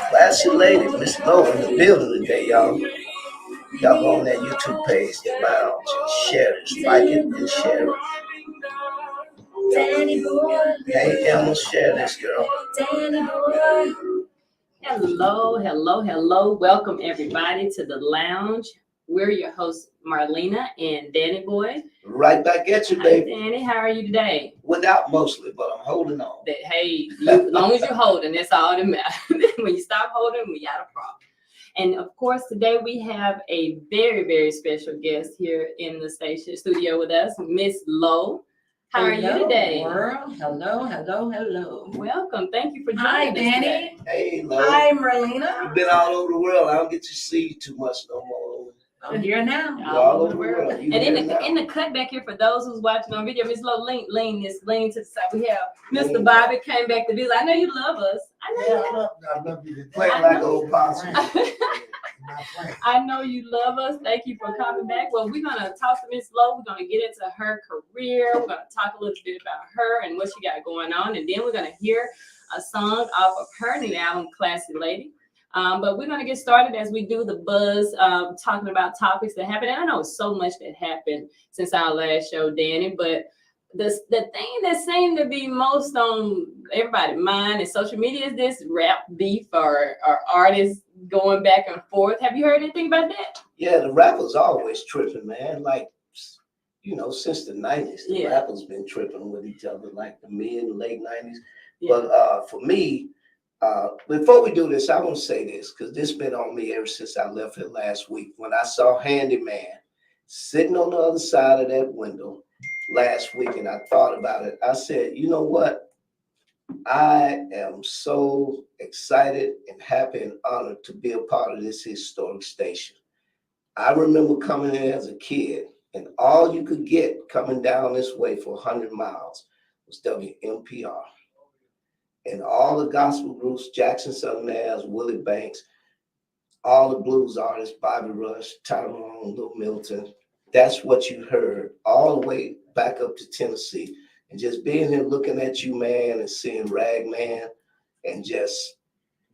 Classy lady, Mizz Lowe in the building today, y'all. Y'all go on that YouTube page, The Lounge, and share it. Like it and share it. Danny boy. Hey, Emma, share this, girl. Danny boy. Hello. Welcome everybody to the lounge. We're your hosts, Marlena and Danny Boy. Right back at you, Hi, baby. Danny, how are you today? Without mostly, but I'm holding on. Hey, as long as you're holding, that's all that matters. When you stop holding, we got a problem. And of course, today we have a very, very special guest here in the station studio with us, Mizz Lowe. How are you today? World. Hello. Welcome. Thank you for joining Hi, us Danny. today. Hey, Lowe. Hi, Marlena. You've been all over the world. I don't get to see you too much no more. I'm here now. You're all over the world. And in the cut back here, for those who's watching on video, Mizz Lowe, lean to the side. We have Mr. Bobby came back to visit. I know you love us. I love you. Playing like old possum. I know you love us. Thank you for coming back. Well, we're gonna talk to Mizz Lowe. We're gonna get into her career. We're gonna talk a little bit about her and what she got going on, and then we're gonna hear a song off of her new album, Classy Lady. But we're going to get started as we do the buzz, talking about topics that happened. And I know so much that happened since our last show, Danny, but the thing that seemed to be most on everybody's mind is social media is this rap beef or artists going back and forth. Have you heard anything about that? Yeah, the rappers always tripping, man. Like, you know, since the 90s, the rappers been tripping with each other, like the mid and late 90s. Yeah. But for me, before we do this, I want to say this because this been on me ever since I left here last week. When I saw Handyman sitting on the other side of that window last week, and I thought about it, I said, you know what? I am so excited and happy and honored to be a part of this historic station. I remember coming in as a kid, and all you could get coming down this way for 100 miles was WMPR. And all the gospel groups, Jackson Southern As, Willie Banks, all the blues artists, Bobby Rush, Tyrone, Lil Milton, that's what you heard all the way back up to Tennessee. And just being here looking at you, man, and seeing Ragman and just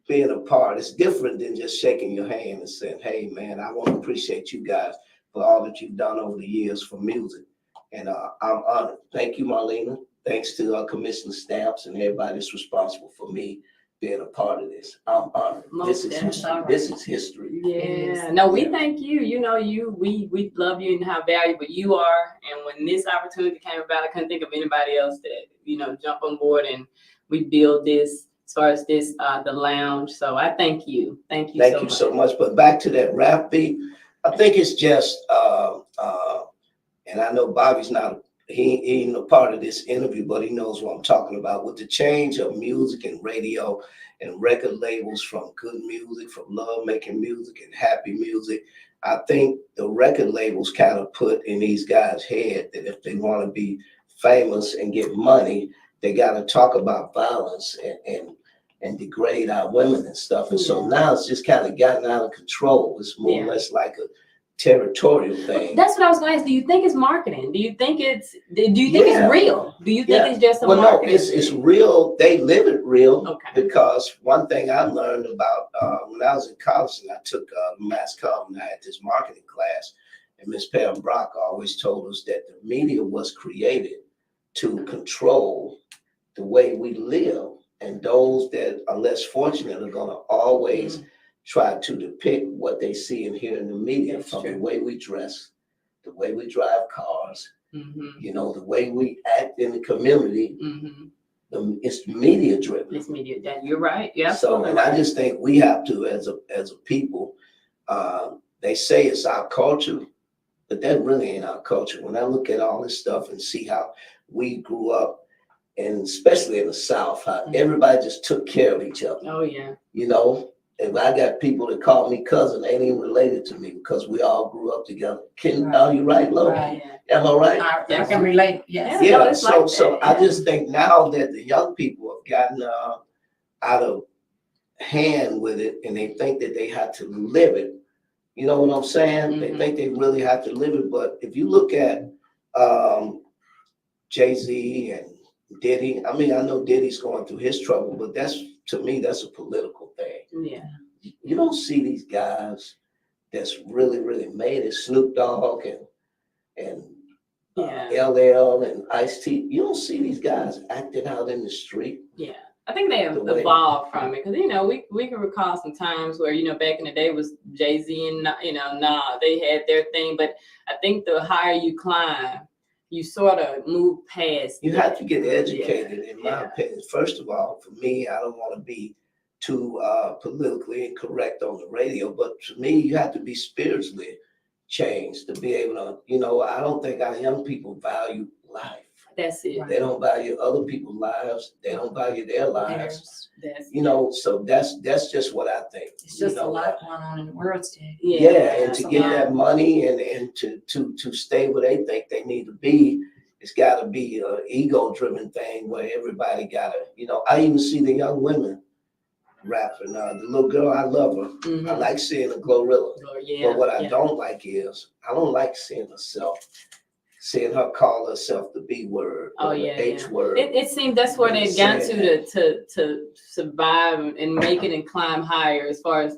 being a part, it's different than just shaking your hand and saying, hey, man, I want to appreciate you guys for all that you've done over the years for music. And I'm honored. Thank you, Marlena. Thanks to Commissioner Stamps and everybody that's responsible for me being a part of this. I'm honored. This is history. Yeah. No, we thank you. You know, we love you and how valuable you are. And when this opportunity came about, I couldn't think of anybody else that, you know, jump on board and we build this as far as this, the lounge. So I thank you. Thank you so much. But back to that rap beat, I think it's just, and I know Bobby's not, he ain't a part of this interview, but he knows what I'm talking about. With the change of music and radio and record labels from good music, from love making music and happy music, I think the record labels kind of put in these guys' head that if they want to be famous and get money, they got to talk about violence and degrade our women and stuff. And so now it's just kind of gotten out of control. It's more or less like a territorial thing. That's what I was going to ask. Do you think it's marketing? Do you think it's real? Do you think it's just a marketing? No, it's real. They live it real. Because one thing I learned about when I was in college and I took mass comm and I had this marketing class, and Miss Pam Brock always told us that the media was created to control the way we live, and those that are less fortunate are going to always try to depict what they see and hear in the media. That's from true. The way we dress, the way we drive cars, you know, the way we act in the community. It's media driven. It's media. You're right. Yeah. So, and I just think we have to, as a people, they say it's our culture, but that really ain't our culture. When I look at all this stuff and see how we grew up, and especially in the South, how everybody just took care of each other. Oh yeah. You know. If I got people that call me cousin, they ain't even related to me because we all grew up together. Right. Are you right, Lo? Right. Am I right? I can relate. Yes. Yeah. Yeah. it's So like that, I yeah. just think now that the young people have gotten out of hand with it, and they think that they have to live it. You know what I'm saying? They Mhm. think they really have to live it. But if you look at Jay-Z and Diddy, I mean, I know Diddy's going through his trouble, but that's, to me, that's a political thing. Yeah. You don't see these guys that's really, really made it. Snoop Dogg and Yeah. LL and Ice-T. You don't see these guys acting out in the street. Yeah. I think they have The way- evolved from it because we can recall some times where back in the day was Jay-Z and they had their thing, but I think the higher you climb, you sort of move past. You that. have to get educated, in my Yeah. opinion. First of all, for me, I don't want to be too politically incorrect on the radio, but to me, you have to be spiritually changed to be able to, I don't think our young people value life. That's it. They don't value other people's lives. They don't value their lives. That's So that's just what I think. It's just a lot going on in the world today. Yeah, and to so get now- that money and to stay where they think they need to be, it's got to be an ego-driven thing where everybody got to, I even see the young women rapping. The little girl, I love her. Mhm. I like seeing a Glorilla. Yeah. But what I yeah. don't like is, I don't like seeing her call herself the B word or the H word. It seems that's where they've got to survive and make it and climb higher as far as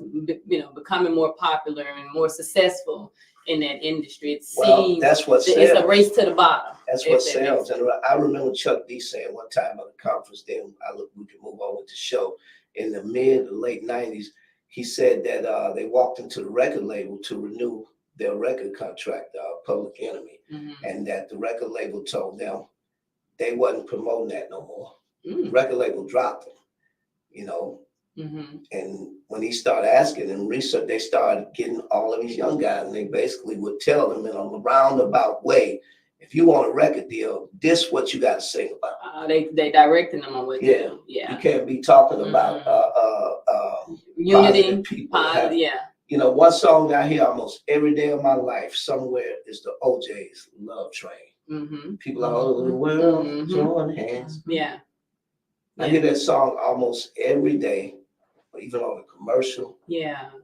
becoming more popular and more successful in that industry. It seems that's what sells. It's a race to the bottom. That's what sells. And I remember Chuck D saying one time at a conference, then we can move on with the show. In the mid to late 90s, he said that they walked into the record label to renew their record contract, Public Enemy, and that the record label told them they wasn't promoting that no more. The record label dropped them, and when he started asking and research, they started getting all of these young guys, and they basically would tell them in a roundabout way, if you want a record deal, this what you got to sing about. They directing them on what to do. You can't be talking about unity, people. One song that I hear almost every day of my life somewhere is the OJ's Love Train. People all over the world join hands. Yeah. I hear that song almost every day, even on a commercial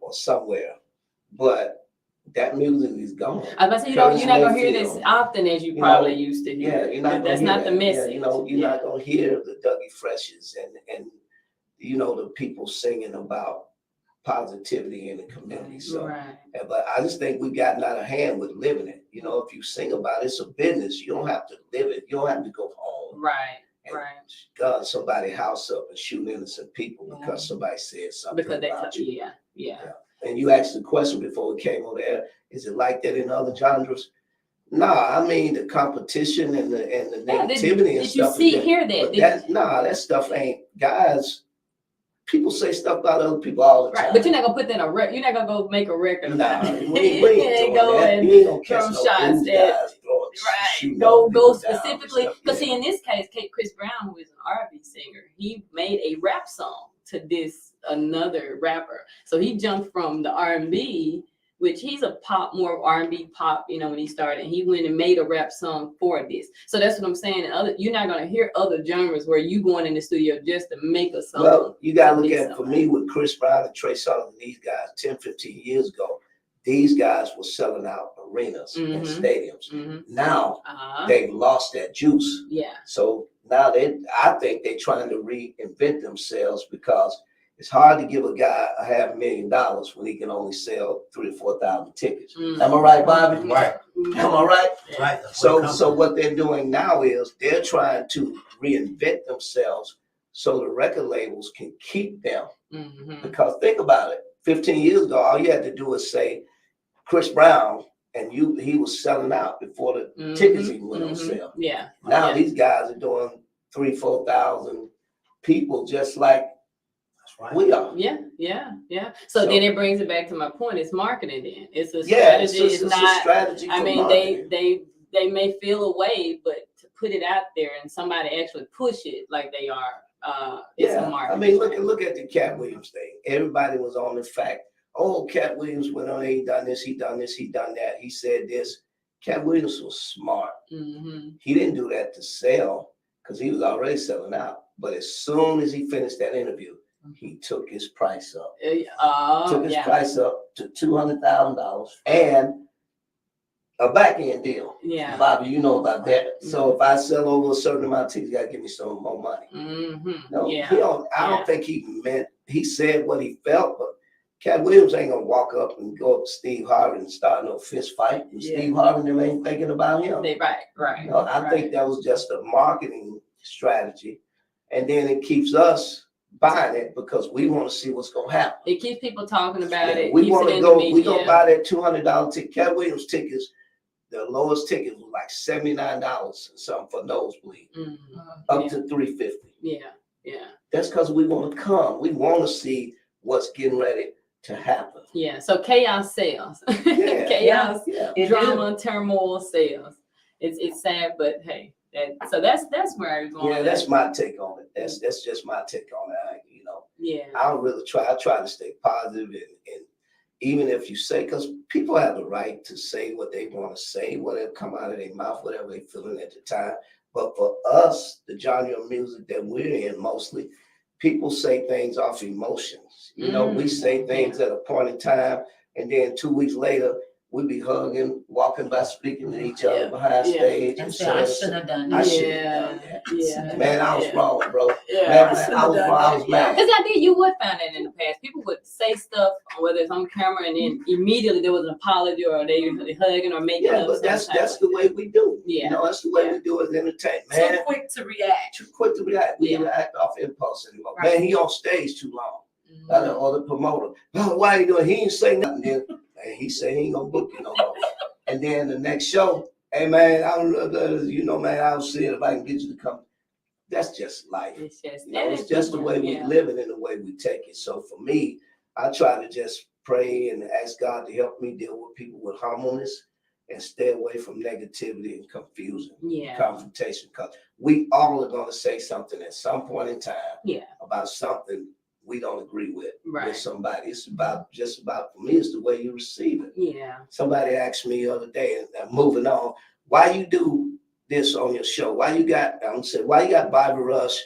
or somewhere. But that music is gone. I was about to say, you're not going to hear this often as you probably used to hear. Yeah, you're not that's not the message. You're not going to hear the Dougie Freshes and the people singing about positivity in the community. So, but I just think we've gotten out of hand with living it. If you sing about it, it's a business. You don't have to live it. You don't have to go home. And gun somebody's house up and shoot innocent people because somebody said something about you. Yeah. And you asked the question before we came on the air, is it like that in other genres? Nah, I mean the competition and the negativity and stuff. Did you hear that? That stuff ain't, guys. People say stuff about other people all the time. But you're not gonna put that on record. You're not gonna go make a record. Nah, we ain't doing that. You ain't gonna catch no shots guys go specifically because see in this case, Chris Brown, who is an R&B singer, he made a rap song to diss another rapper. So he jumped from the R&B, which he's a more R&B pop, when he started. He went and made a rap song for this. So that's what I'm saying. You're not gonna hear other genres where you going in the studio just to make a song. Well, you gotta look at, for me, with Chris Brown and Trey Songz and these guys, 10, 15 years ago, these guys were selling out arenas and stadiums. Now they've lost that juice. So now I think they're trying to reinvent themselves because it's hard to give a guy $500,000 when he can only sell 3,000 or 4,000 tickets. Am I right, Bobby? Right. Am I right? Right. So what they're doing now is they're trying to reinvent themselves so the record labels can keep them. Because think about it, 15 years ago, all you had to do is say Chris Brown, and he was selling out before the tickets even went on sale. Now these guys are doing 3,000, 4,000 people just like we are. So then it brings it back to my point. It's marketing. Then it's a strategy. It's not a strategy. I mean, they may feel a way, but to put it out there and somebody actually push it like they are. it's a Yeah, marketing. I mean, look at the Cat Williams thing. Everybody was on the fact, oh, Cat Williams went on, he done this, he done this, he done that. He said this. Cat Williams was smart. He didn't do that to sell because he was already selling out. But as soon as he finished that interview, he took his price up. Price up to $200,000 and a back end deal. Yeah, Bobby, you know about that. So if I sell over a certain amount of tickets, you gotta give me some more money. No, I don't think he said what he felt, but Cat Williams ain't gonna walk up and go up to Steve Harvey and start no fist fight. And Steve Harvey them ain't thinking about him. Right. No, I think that was just a marketing strategy, and then it keeps us buying it because we want to see what's gonna happen. It keeps people talking about it. We want to go. We gonna buy that $200 ticket. Cat Williams tickets. The lowest ticket was like $79 and something for nosebleed, up to $350. Yeah. That's because we want to come. We want to see what's getting ready to happen. Yeah. So chaos sells. Chaos, drama, turmoil sells. It's sad, but hey. So that's where I'm going. Yeah, that's my take on it. That's just my take on it. I don't really try. I try to stay positive and even if you say, because people have the right to say what they want to say, whatever come out of their mouth, whatever they feeling at the time. But for us, the genre of music that we're in mostly, people say things off emotions. We say things at a point in time, and then 2 weeks later, we be hugging, walking by, speaking to each other behind stage. And say, I shouldn't have done that. I shouldn't have done that. Yeah. Man, I was wrong, bro. Yeah. I was mad. Because I think you would find that in the past. People would say stuff, whether it's on camera, and then immediately there was an apology or they hugging or making up. But that's the way we do. That's the way we do as entertainment. Man, Too quick to react. We react off impulse anymore. Right. Man, he on stage too long. Or the promoter. Oh, why he doing? He ain't say nothing. Then he say he ain't gonna book you no more. And then the next show, hey man, man, I'll see if I can get you to come. That's just life. It's just the way we live it and the way we take it. So for me, I try to just pray and ask God to help me deal with people with humbleness and stay away from negativity and confusion, confrontation. Because we all are going to say something at some point in time about something we don't agree with somebody. It's just about, for me, it's the way you receive it. Yeah. Somebody asked me the other day, and I'm moving on, why you do this on your show? Why you got Bobby Rush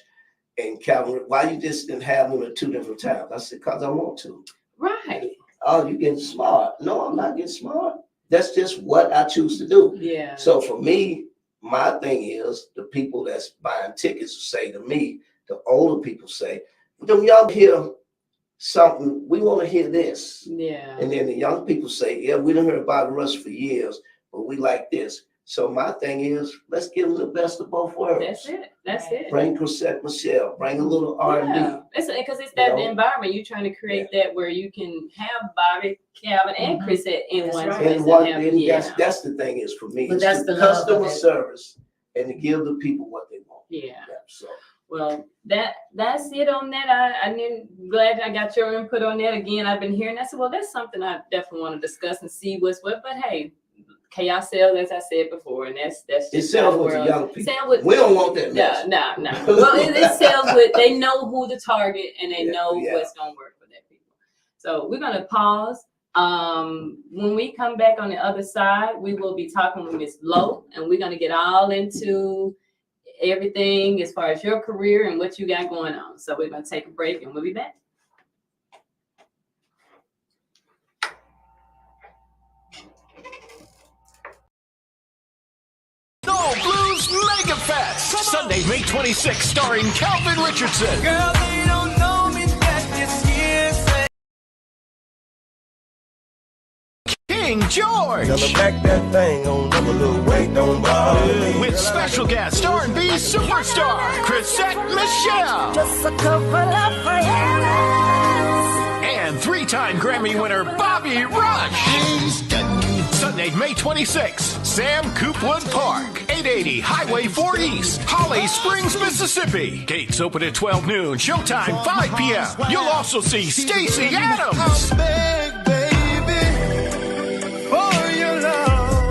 and Calvin? Why you just didn't have them at 2 different times? I said, because I want to. Right. Oh, you getting smart. No, I'm not getting smart. That's just what I choose to do. Yeah. So for me, my thing is the people that's buying tickets say to me, the older people say, them young hear something, we want to hear this. Yeah. And then the young people say, yeah, we done heard Bobby Rush for years, but we like this. So my thing is, let's give them the best of both worlds. That's it. Bring Chrisette Michelle, bring a little R&B. Because it's that environment. You're trying to create that where you can have Bobby, Calvin, and Chrisette in one space. That's the thing is for me. But that's the customer service and to give the people what they want. Yeah. So. Well, that's it on that. I'm glad I got your input on that. Again, I've been hearing that. I said, well, that's something I definitely want to discuss and see what's what. But hey, chaos sells, as I said before, and that's just it sells with the young people. We don't want that mess. No. Well, it sells with, they know who to target and they know what's gonna work for their people. So we're gonna pause. When we come back on the other side, we will be talking with Mizz Lowe, and we're gonna get all into everything as far as your career and what you got going on. So we're going to take a break and we'll be back. No Blues Mega Fest, Sunday, May 26th, starring Calvin Richardson. Girl, they don't know me that this year's King George. Tell her back that thing on double little weight, don't bother me. With special guest R&B superstar Chrisette Michelle. Just a couple of friends. And 3-time Grammy winner Bobby Rush. Sunday, May 26th, Sam Coopwood Park, 880 Highway 4 East, Holly Springs, Mississippi. Gates open at 12 noon, showtime 5 p.m. You'll also see Stacey Adams.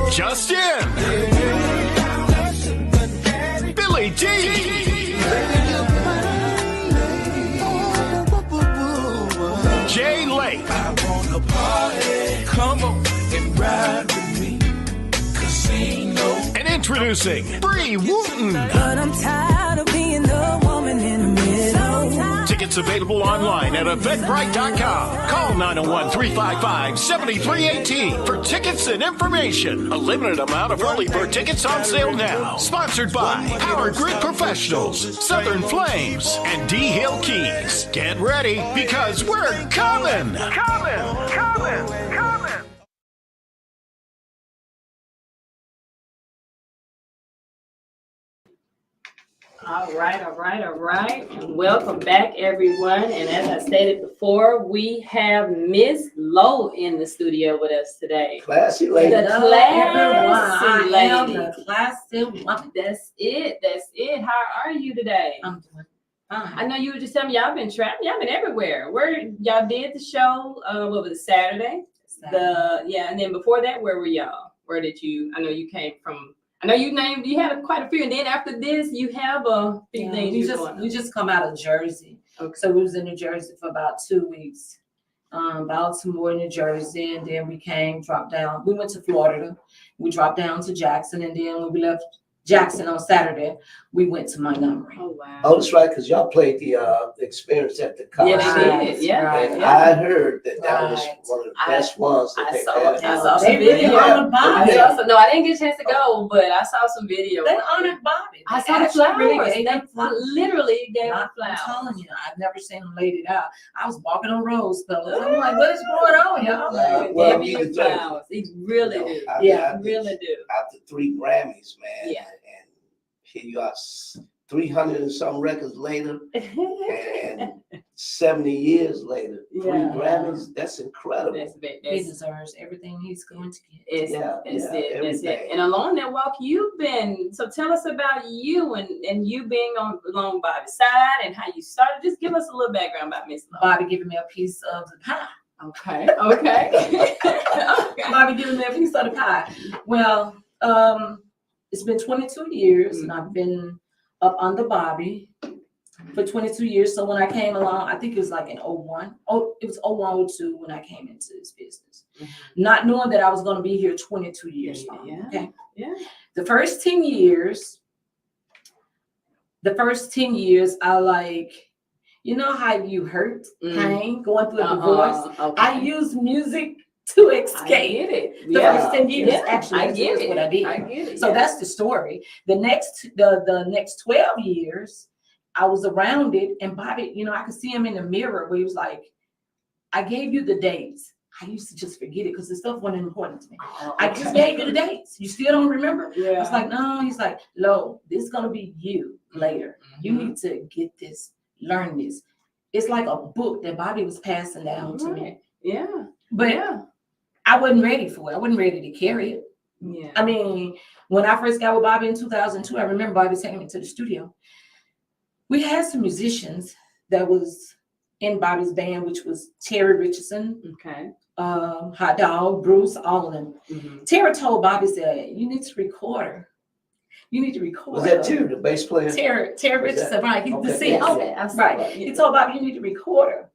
Justin, a party. Come on and ride with me. Casino. And introducing Bree Wooten. But I'm tired of being the woman in the middle. Tickets available online at eventbrite.com. Call 901-355-7318 for tickets and information. A limited amount of early bird tickets on sale now. Sponsored by Power Grid Professionals, Southern Flames, and D Hill Keys. Get ready because we're coming. Coming. All right. And welcome back, everyone. And as I stated before, we have Mizz Lowe in the studio with us today. Classy lady. The classy lady. The classy woman. That's it. How are you today? I'm doing fine. I know you were just telling me y'all been traveling. Y'all been everywhere. Where y'all did the show? What was it, Saturday? And then before that, where were y'all? Where did you? I know you came from. I know you had quite a few, and then after this, you have a few things. We just come out of Jersey. Okay. So we was in New Jersey for about 2 weeks. Baltimore, New Jersey, and then we dropped down. We went to Florida. We dropped down to Jackson, and then when we left Jackson on Saturday, we went to Montgomery. Oh wow! Oh, that's right, because y'all played the experience at the concert. Yeah, they did. Yeah, Right. And I heard that was Right. one of the best ones that they had. I saw some They really video. honored Bobby. No, I didn't get a chance to go, but I saw some video. They honored Bobby. I They saw the actually flowers. really gave They them flowers. literally gave them I'm flowers. telling you, I've never seen them laid it out. I was walking on rose petals. I'm like, what is going on, y'all? Well, Well, you you deserve it. flowers. They really do. I Yeah, mean, Really do. after 3 Grammys, man. Yeah. And here you are, 300 and some records later, and 70 years later, 3 Yeah. Grammys. That's incredible. He deserves everything he's going to get. That's it. everything. And along that walk, you've been. So tell us about you and you being along Bobby's side and how you started. Just give us a little background about Mizz Lowe. Bobby giving me a piece of the pie. Okay. Okay. Bobby giving me a piece of the pie. Well, it's been 22 years, and I've been up under Bobby for 22 years. So when I came along, I think it was like in 01. It was 01, 02 when I came into this business. Not knowing that I was going to be here 22 years long. Yeah. Okay. Yeah. The first 10 years, I like, you know how you hurt, pain, going through a divorce. Okay. I use music to I escape. get it. The first 10 years, Yeah. actually, I get it. what I did. I get it. So that's the story. The next 12 years, I was around it, and Bobby, you know, I could see him in the mirror where he was like, I gave you the dates. I used to just forget it because the stuff wasn't important to me. I just gave you the dates. You still don't remember? Yeah. I was like, no. He's like, Lo, this is gonna be you later. You need to get this, learn this. It's like a book that Bobby was passing down to me. Yeah. But Yeah. I wasn't ready for it. I wasn't ready to carry it. Yeah. I mean, when I first got with Bobby in 2002, I remember Bobby taking me to the studio. We had some musicians that was in Bobby's band, which was Terry Richardson, Okay. Hot Dog, Bruce, all of them. Terry told Bobby, said, you need to record her. You need to record Was that her. Terry, the bass player? Terry Richardson, right. He's the singer. Okay. I saw Right. that. He told Bobby, you need to record her.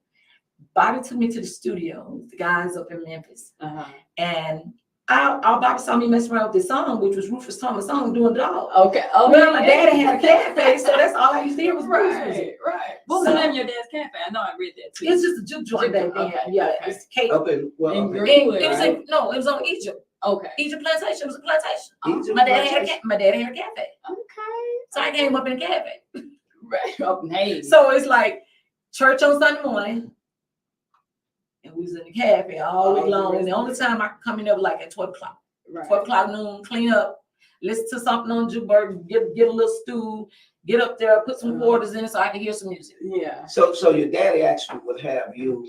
Bobby took me to the studio, the guys up in Memphis. And our Bobby saw me messing around with this song, which was Rufus Thomas' song, Doing Dog. Okay. Oh, Well, my daddy had a cafe, so that's all I used to hear was blues music. Right. What was the name of your dad's cafe? I know I read that too. It's just a juke joint back then. Okay, Yeah, okay. it's cake. Up in, well, In up in- Greenwood, It was right? it was on Egypt. Okay. Egypt plantation. It was a plantation. Egypt My dad plantation? had a cafe. Okay. So I came up in a cafe. Right. Up in Hayes. So it's like church on Sunday morning. And we was in the cafe all week long. And the only time I could come in there was like at 12 o'clock. Right. 12 o'clock noon, clean up, listen to something on jukebox, get a little stew, get up there, put some quarters in so I can hear some music. Yeah. So your daddy actually would have you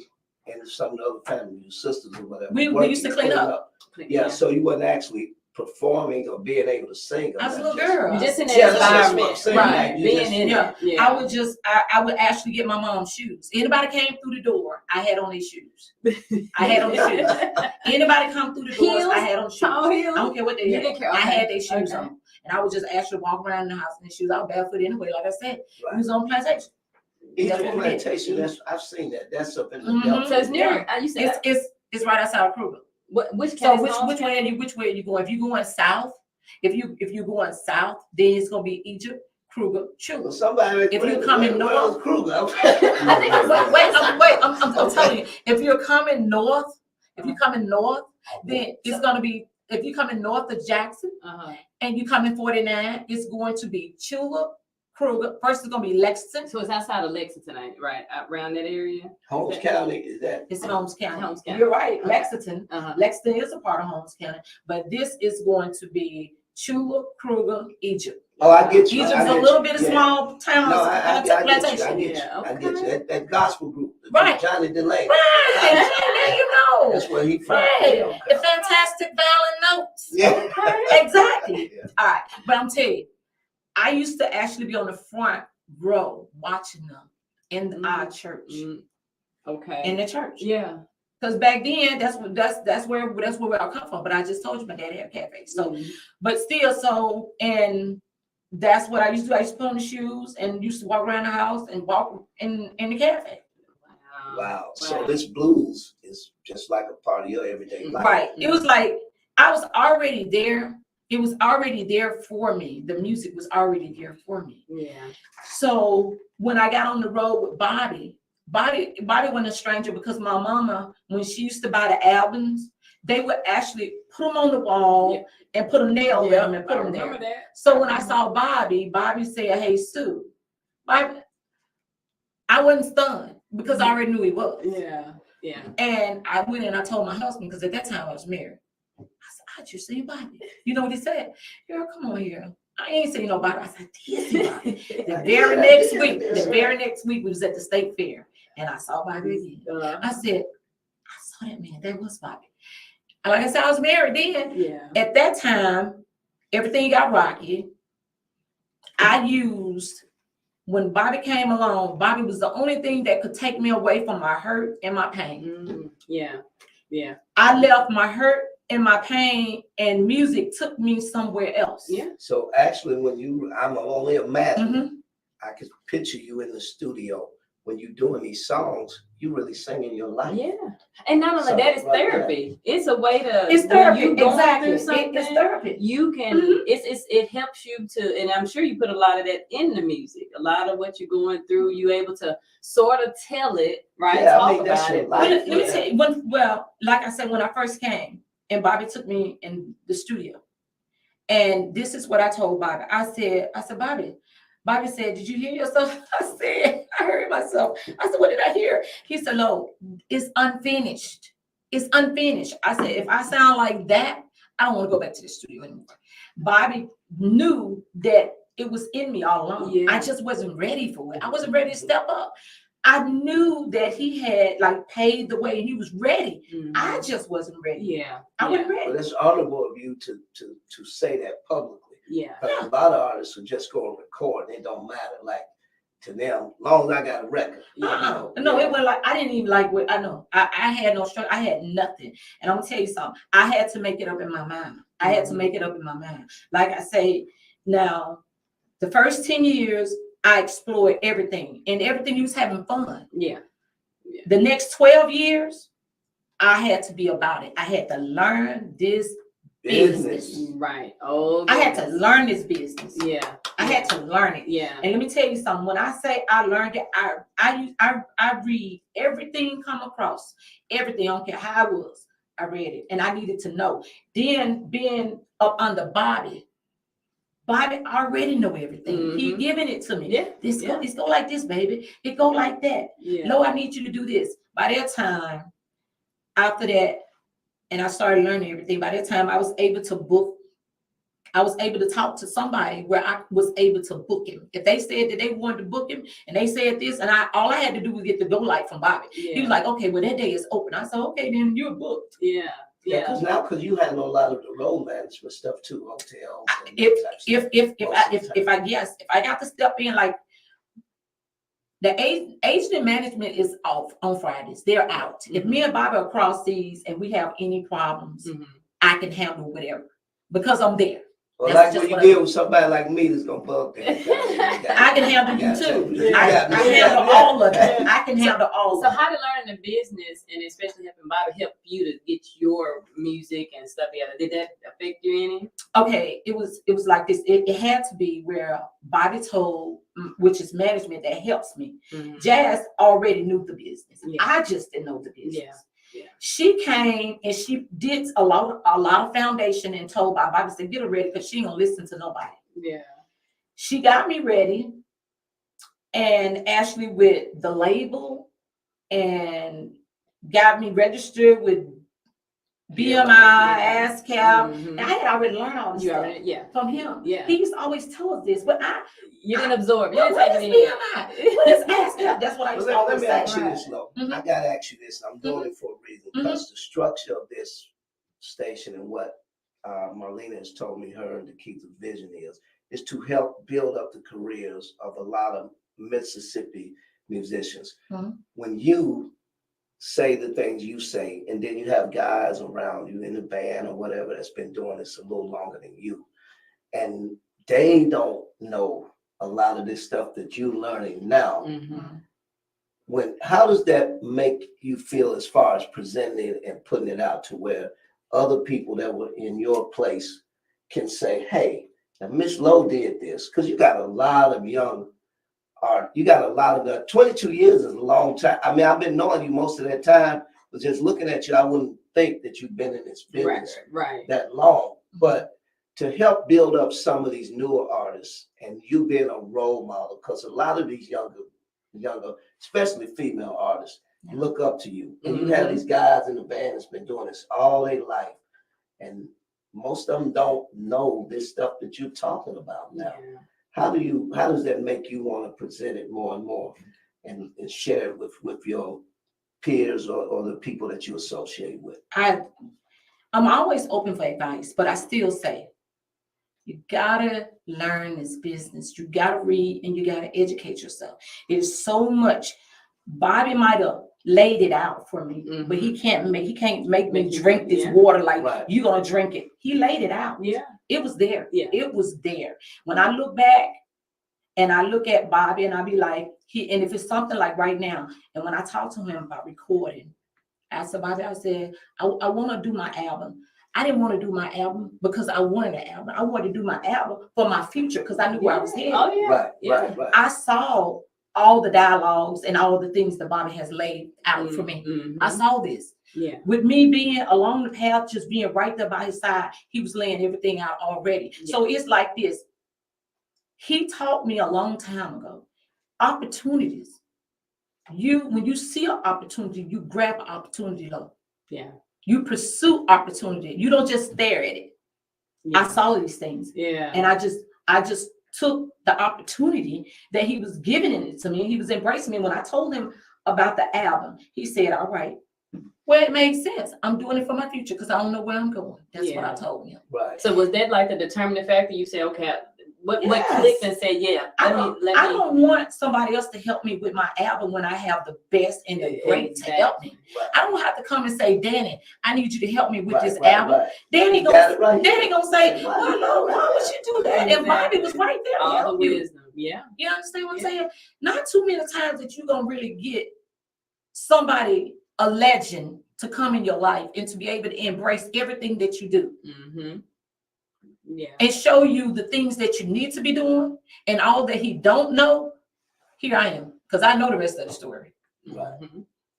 and some of the other family, your sisters or whatever. We working used to clean up. Yeah, so you wasn't actually performing or being able to sing. I was a little girl. You're just in Yeah, that that's what I'm environment. saying, Right. like, you Being just- in yeah. it. Yeah. I would actually get my mom's shoes. Anybody came through the door, I had on these shoes. I had on the shoes. Anybody come through the doors, Heels? I had on shoes. Tall I heels? don't care what they You had. didn't care. I Okay. had their shoes Okay. on. And I would just actually walk around the house in the shoes. I was barefoot anyway, like I said. Right. We was on plantation. Egypt That's what we did. plantation, I've seen that. That's up in the Mhm. Delta. So it's near. You said It's It's right outside of Kruger. Which So county? which way are you going? If you're going south, if you're going south, then it's gonna be Egypt, Kruger, Sugar. Somebody. If you're coming north, Kruger. I think I'm telling you, if you're coming north, then it's gonna be, if you're coming north of Jackson and you come in 49, it's going to be Chula, Kruger. First it's gonna be Lexington. So it's outside of Lexington, right? Around that area? Holmes County, is that? It's Holmes County. Holmes County. You're right, Lexington. Uh-huh. Lexington is a part of Holmes County, but this is going to be Chula, Kruger, Egypt. Oh, I get you. Egypt's a little bit of small town. No, I get you. plantation. I get you. That gospel group. Right. Johnny DeLay. Right, there you know. That's where he from. Right. The fantastic Valley Notes. Yeah. Exactly. Yeah. All right, but I'm telling you, I used to actually be on the front row watching them in our church, Okay. in the church. Yeah. Because back then, that's where we all come from. But I just told you my daddy had a cafe. So, but still, and that's what I used to do. I used to put on the shoes and used to walk around the house and walk in the cafe. Wow. So this blues is just like a part of your everyday life. Right. It was like I was already there. It was already there for me. The music was already there for me. Yeah. So when I got on the road with Bobby wasn't a stranger, because my mama, when she used to buy the albums, they would actually put them on the wall and put a nail in them and put them there. That. So when I saw Bobby said, "Hey, Sue," Bobby, I wasn't stunned because I already knew he was. Yeah. Yeah. And I went and I told my husband, because at that time I was married. I said, "I just seen Bobby." You know what he said? "Girl, come on here." I ain't seen nobody. I said, "This is Bobby." The very next week, we was at the state fair, and I saw Bobby again. I said, "I saw that man. That was Bobby." And like I said, I was married then. Yeah. At that time, everything got rocky. I used, when Bobby came along, Bobby was the only thing that could take me away from my hurt and my pain. Yeah. Yeah. I left my hurt and my pain, and music took me somewhere else. Yeah. So actually, I'm only imagining, Mhm. I could picture you in the studio when you're doing these songs. You really singing your life. Yeah. And not only that, it's therapy. It's a way to. It's therapy. When you going Exactly. through something, It's therapy. you can. It helps you to, and I'm sure you put a lot of that in the music. A lot of what you're going through, you able to sort of tell it, right? Yeah, Talk I mean, that's about your it. life. Let me tell you, like I said, when I first came, and Bobby took me in the studio, and this is what I told Bobby. I said, Bobby said, "Did you hear yourself?" I said, "I heard myself." I said, "What did I hear?" He said, "Lowe, it's unfinished. It's unfinished." I said, "If I sound like that, I don't want to go back to the studio anymore." Bobby knew that it was in me all along. Yeah. I just wasn't ready for it. I wasn't ready to step up. I knew that he had paved the way and he was ready. I just wasn't ready. Yeah. I wasn't ready. But it's honorable of you to say that publicly. Yeah. Because a lot of artists will just go and record, and it don't matter. Like, to them, as long as I got a record. No, it wasn't I didn't even like what I know. I had no struggle. I had nothing. And I'm gonna tell you something. I had to make it up in my mind. I had to make it up in my mind. Like I say, now, the first 10 years, I explored everything, and everything was having fun. Yeah. The next 12 years, I had to be about it. I had to learn this business. Right. Oh. I had to learn this business. Yeah. I had to learn it. Yeah. And let me tell you something. When I say I learned it, I read everything come across. Everything. I don't care how it was. I read it, and I needed to know. Then being up under Bobby already know everything. He giving it to me. Yeah. It's go like this, baby. It go like that. Yeah. No, I need you to do this. By that time, after that, and I started learning everything. By that time, I was able to book. I was able to talk to somebody where I was able to book him. If they said that they wanted to book him, and they said this, and all I had to do was get the go light from Bobby. Yeah. He was like, "Okay, well that day is open." I said, "Okay, then you're booked." Yeah. Yeah, because you handle a lot of the road management stuff too, hotels. And If I got to step in, like the agent management is off on Fridays, they're out. If me and Bobby are across seas and we have any problems, I can handle whatever because I'm there. Well, That's like when just you what deal with somebody like me that's gonna bug that. I can handle you too. I Yeah. handle all of it. I can handle all So of it. how did learning the business and especially helping Bobby help you to get your music and stuff together? Did that affect you any? Okay, it was like this. It had to be where Bobby told, which is management that helps me. Mhm. Jazz already knew the business. Yeah. I just didn't know the business. Yeah. Yeah. She came and she did a lot of foundation and told Bobby said, get her ready because she ain't gonna listen to nobody. Yeah. She got me ready and actually with the label and got me registered with BMI, ASCAP, and I had already learned all this stuff from him. Yeah. He used to always tell us this, but you didn't absorb. You didn't what take is it in. BMI? What is ASCAP? That's what I used to Let always me say. ask you this, Lowe. I gotta ask you this. I'm doing it for a reason because the structure of this station and what Marlena has told me her and the key to vision is to help build up the careers of a lot of Mississippi musicians. When you say the things you say, and then you have guys around you in the band or whatever that's been doing this a little longer than you, and they don't know a lot of this stuff that you're learning now. How does that make you feel as far as presenting it and putting it out to where other people that were in your place can say, hey, now Mizz Lowe did this? Because you got a lot of young art. You got a lot of that. 22 years is a long time. I mean, I've been knowing you most of that time, but just looking at you, I wouldn't think that you've been in this business that long. But to help build up some of these newer artists and you being a role model, because a lot of these younger, especially female artists, look up to you. And you have these guys in the band that's been doing this all their life. And most of them don't know this stuff that you're talking about now. How does that make you want to present it more and more and share it with your peers or the people that you associate with? I'm always open for advice, but I still say, you gotta learn this business. You gotta read and you gotta educate yourself. There's so much. Bobby might have laid it out for me, but he can't make me drink this water like you're gonna drink it. He laid it out. It was there. It was there. When I look back and I look at Bobby and I be like, and if it's something like right now, and when I talk to him about recording, I said, Bobby, I said, I want to do my album. I didn't want to do my album because I wanted an album. I wanted to do my album for my future because I knew where I was headed. Right. I saw all the dialogues and all the things that Bobby has laid out for me. I saw this. With me being along the path, just being right there by his side, he was laying everything out already. So it's like this. He taught me a long time ago, opportunities. When you see an opportunity, you grab an opportunity, though. You pursue opportunity. You don't just stare at it. I saw these things. And I just took the opportunity that he was giving it to me. He was embracing me. When I told him about the album, he said, all right, well, it makes sense. I'm doing it for my future because I don't know where I'm going. That's what I told him. So was that like the determining factor? You say, okay, what clicked and said, I don't want somebody else to help me with my album when I have the best and the great to help me. I don't have to come and say, Danny, I need you to help me with this album. Danny gonna say, well, no, why would you do that? And Bobby was right there to help you. You understand what I'm saying? Not too many times that you're gonna really get somebody, a legend, to come in your life and to be able to embrace everything that you do. And show you the things that you need to be doing and all that he don't know. Here I am, because I know the rest of the story.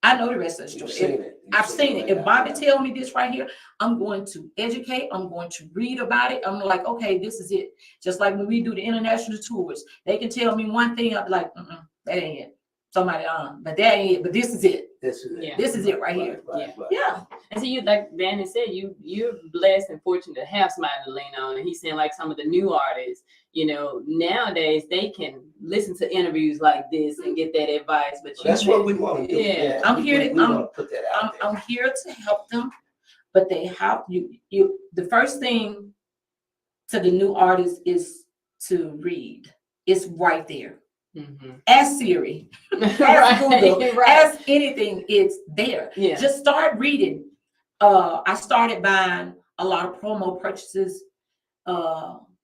I know the rest of the story. I've seen it. If Bobby tell me this right here, I'm going to educate. I'm going to read about it. I'm like, okay, this is it. Just like when we do the international tours, they can tell me one thing. I'm like, that ain't it. Somebody on, but that ain't it. But this is it. This is it right here. And so you, like Danny said, you're blessed and fortunate to have somebody to lean on. And he's saying, like, some of the new artists, nowadays they can listen to interviews like this and get that advice. But that's what we want to do. I'm here to put that out there. I'm here to help them, but they have you. The first thing to the new artist is to read. It's right there. Ask Siri, ask Google, ask anything, it's there. Just start reading. I started buying a lot of promo purchases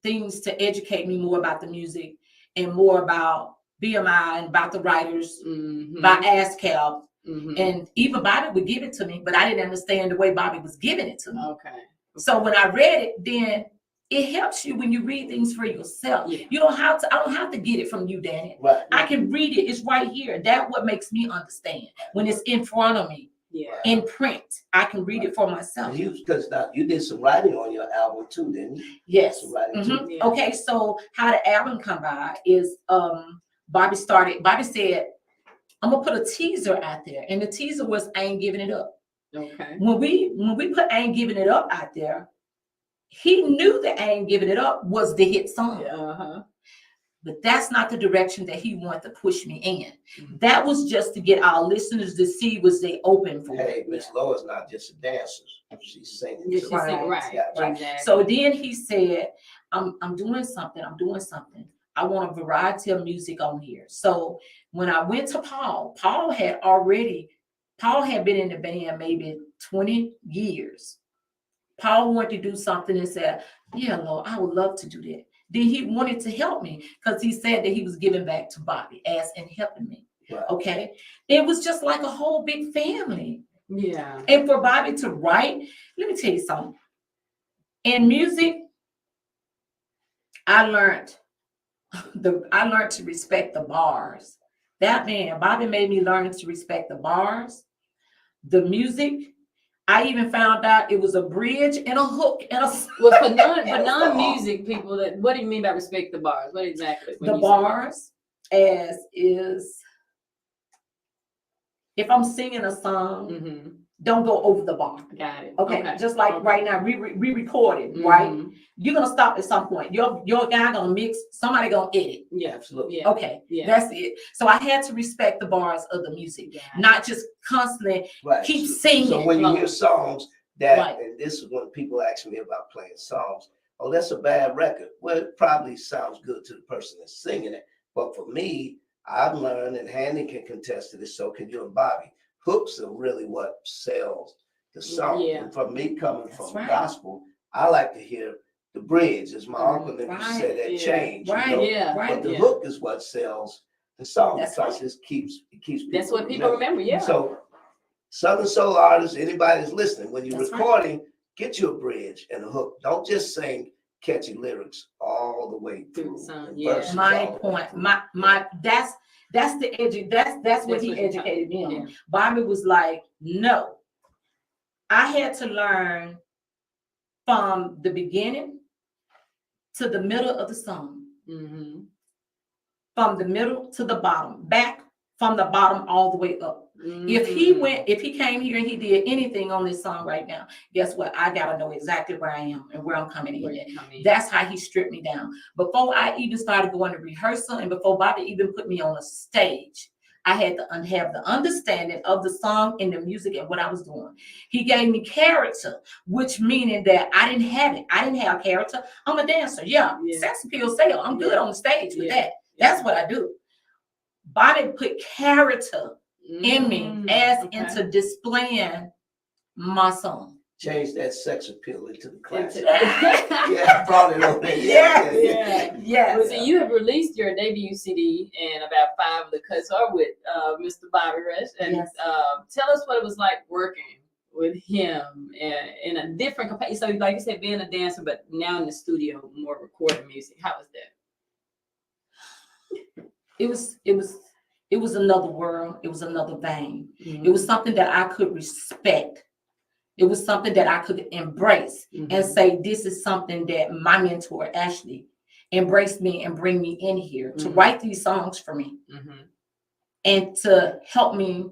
things to educate me more about the music and more about BMI and about the writers by ASCAP. And even Bobby would give it to me, but I didn't understand the way Bobby was giving it to me. Okay. So when I read it, then it helps you when you read things for yourself. Yeah. You don't have to, I don't have to get it from you, Danny. Right. I can read it. It's right here. That's what makes me understand. When it's in front of me, in print, I can read it for myself. Because you did some writing on your album too, didn't you? Yes. Some writing too. Yeah. Okay, so how the album come by is Bobby said, I'm gonna put a teaser out there. And the teaser was I Ain't Giving It Up. Okay. When we put I Ain't Giving It Up out there, he knew that I Ain't Giving It Up was the hit song. But that's not the direction that he wanted to push me in. That was just to get our listeners to see was they open for. Hey, Mizz Lowe is not just a dancer. She's singing. Yeah, too. she's singing, right. Exactly. So then he said, I'm doing something. I want a variety of music on here. So when I went to Paul had been in the band maybe 20 years. Paul wanted to do something and said, yeah, Lord, I would love to do that. Then he wanted to help me because he said that he was giving back to Bobby as in helping me. Right. Okay. It was just like a whole big family. Yeah. And for Bobby to write, let me tell you something. In music, I learned to respect the bars. That man, Bobby made me learn to respect the bars, the music. I even found out it was a bridge and a hook and a. Well, for non-music people, what do you mean by respect the bars? What exactly? The bars as is. If I'm singing a song, don't go over the bar. Got it. Okay. Just like right now, we recorded, right? You're gonna stop at some point. Your guy gonna mix. Somebody gonna edit. Yeah, absolutely. Yeah. Okay. Yeah. That's it. So I had to respect the bars of the music, not just constantly keep singing. So when you hear songs that, Right. and this is when people ask me about playing songs, oh, that's a bad record. Well, it probably sounds good to the person that's singing it. But for me, I've learned, and Handy can contest to this, so can you and Bobby, hooks are really what sells the song. Yeah. And for me, coming from right. gospel, I like to hear the bridge, as my uncle never Right. said, that change. Right. You know? Yeah. But the Yeah. hook is what sells the song. That's because right. it keeps people. That's what people remember. Yeah. So Southern soul artists, anybody that's listening, when you're That's right. recording, get you a bridge and a hook. Don't just sing catchy lyrics all the way through. the song, the yeah. verses My all the way point, through. my that's the edge. That's what he what you're educated me on. Yeah. Bobby was like, no. I had to learn from the beginning to the middle of the song, from the middle to the bottom, back from the bottom all the way up. If he came here and he did anything on this song right now, guess what? I gotta know exactly where I am and where I'm coming in. That's how he stripped me down. Before I even started going to rehearsal and before Bobby even put me on a stage, I had to have the understanding of the song and the music and what I was doing. He gave me character, which meaning that I didn't have it. I didn't have character. I'm a dancer. Yeah. Sex appeal sale. I'm good on the stage with that. That's what I do. Bobby put character in me as into displaying my song. Change that sex appeal into the classic. Yeah, I brought it over. Yeah. Well, so you have released your debut CD, and about 5 of the cuts are with Mr. Bobby Rush. And tell us what it was like working with him in a different capacity. So, like you said, being a dancer, but now in the studio, more recording music. How was that? It was another world. It was another vein. It was something that I could respect. It was something that I could embrace and say, this is something that my mentor, Ashley, embraced me and bring me in here to write these songs for me and to help me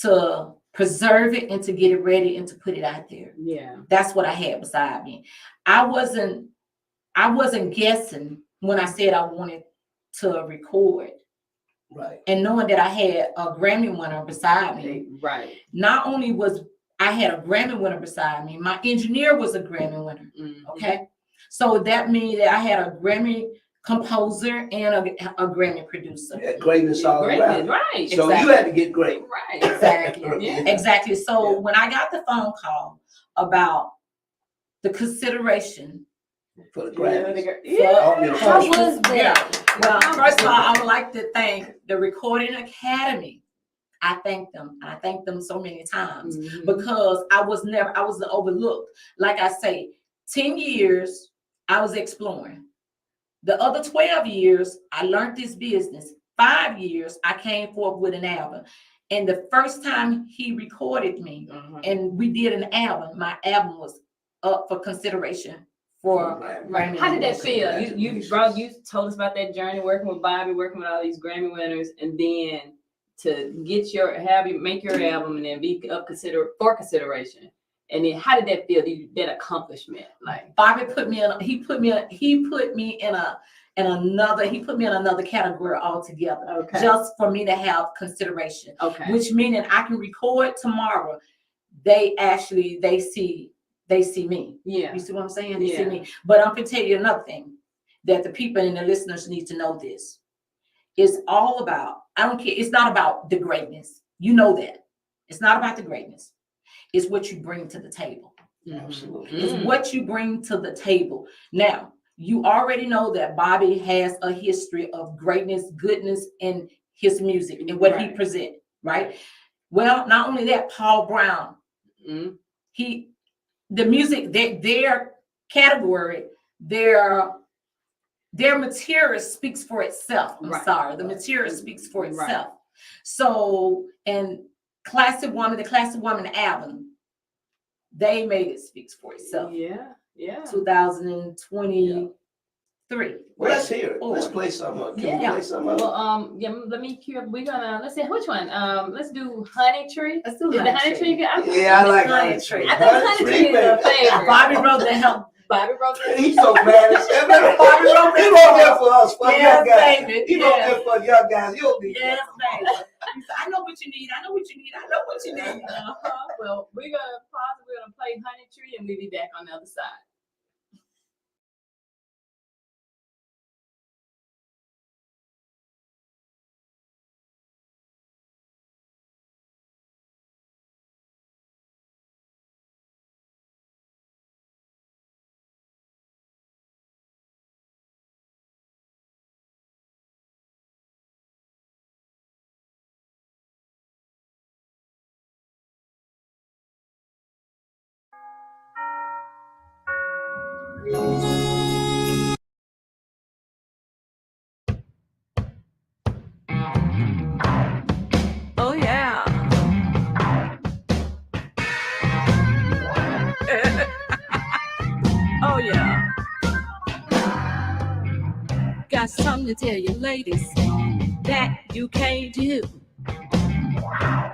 to preserve it and to get it ready and to put it out there. Yeah. That's what I had beside me. I wasn't guessing when I said I wanted to record. Right. And knowing that I had a Grammy winner beside me. Right. Not only was I had a Grammy winner beside me, my engineer was a Grammy winner. Okay. So that means that I had a Grammy composer and a Grammy producer. Yeah, greatness all around. Right. So you had to get great. Right. Exactly. Yeah. Exactly. So when I got the phone call about the consideration For the Grammys. How was that? Well, first of all, I would like to thank the Recording Academy. I thank them. I thank them so many times because I was overlooked. Like I say, 10 years, I was exploring. The other 12 years, I learned this business. 5 years, I came forth with an album. And the first time he recorded me and we did an album, my album was up for consideration for Grammy. How did that feel? You told us about that journey working with Bobby, working with all these Grammy winners, and then to get make your album and then be up for consideration. And then how did that feel? That accomplishment, like Bobby put me in another category altogether. Okay. Just for me to have consideration. Okay. Which meaning I can record tomorrow. They see me. Yeah. You see what I'm saying? They see me. But I'm gonna tell you another thing that the people and the listeners need to know this. It's all about, I don't care, it's not about the greatness. You know that. It's not about the greatness. It's what you bring to the table. Absolutely. It's what you bring to the table. Now, you already know that Bobby has a history of greatness, goodness in his music and what he presents, right? Well, not only that, Paul Brown, the music, their category, their material speaks for itself. I'm sorry, the material speaks for itself. So, and the Classic Woman album, they made it speaks for itself. Yeah. 2023. Well, let's hear it. Let's play something. Can we play something? Well, let me cue up. Let's see which one. Let's do Honey Tree. Let's do Honey Tree. Yeah, I like Honey Tree. I think Honey Tree is a favorite. Bobby wrote the help. Bobby wrote that. He's so mad. Bobby wrote that for us, for young guys. Baby. He wrote that for young guys. You'll be Yes, baby. He said, I know what you need. I know what you need. Well, we're gonna pause. We're gonna play Honey Tree, and we'll be back on the other side. Oh yeah. Oh yeah. Got something to tell you, ladies, that you can't do.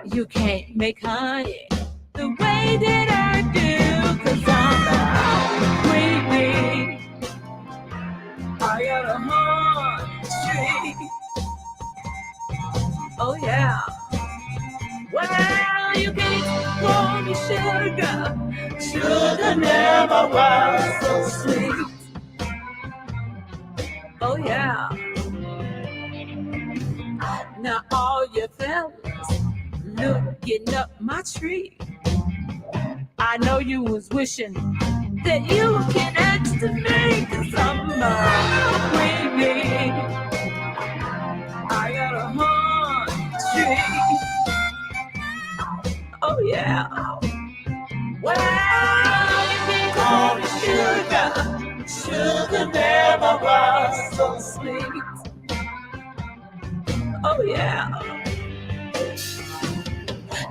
You can't make honey the way that I do, 'cause I'm a queen bee. I got a heart streak. Oh yeah. Well, you can't call me sugar. Sugar never was so sweet. Oh yeah. Now all you fellas looking up my tree, I know you was wishing that you can ask to me, 'cause I'm a queen bee. I got a heart tree. Oh yeah. Well, you can call me sugar. Sugar never was so sweet. Oh yeah.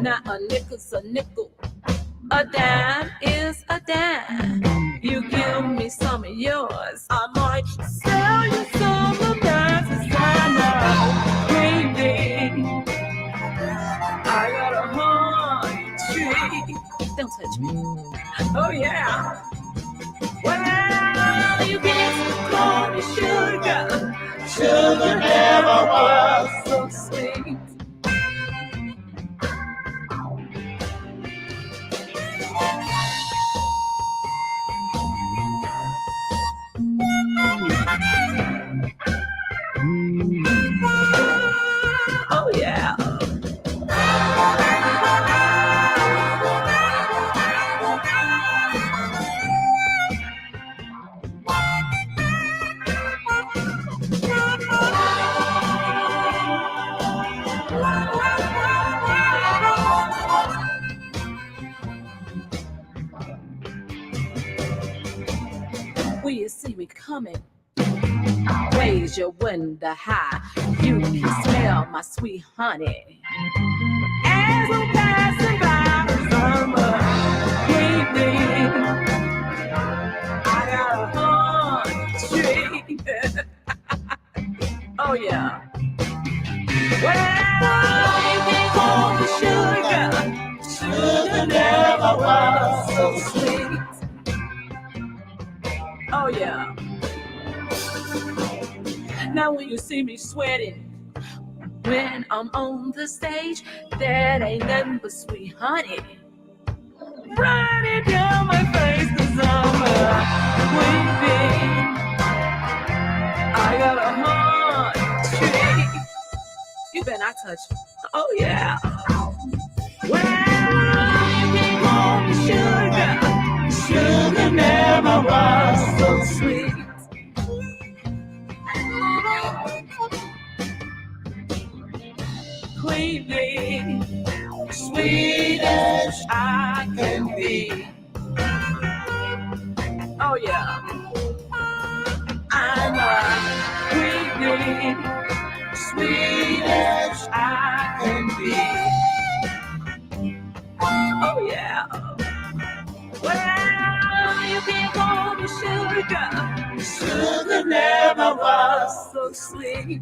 Now a nickel's a nickel, a dime is a dime. You give me some of yours, I might sell you some of mine. 'Cause I'm a queen bee. I got a heart tree. Don't touch me. Oh yeah. Well, you can't call me sugar. Sugar never was so sweet. Oh yeah. in the high. You can smell my sweet honey. As I'm passing by the summer evening, I got a hunch tree. Oh yeah. Well, you can call me sugar. Sugar never was so sweet. Oh yeah. Now when you see me sweating when I'm on the stage, that ain't nothing but sweet honey running down my face, 'cause I'm weeping. I got a heart tree. You better not touch it. Oh yeah. Well, you can call me sugar. Sugar never was so sweet. Queen bee, sweet as I can be. Oh yeah. I'm a queen bee, sweet as I can be. Oh yeah. Well, you can call me sugar. Sugar never was so sweet.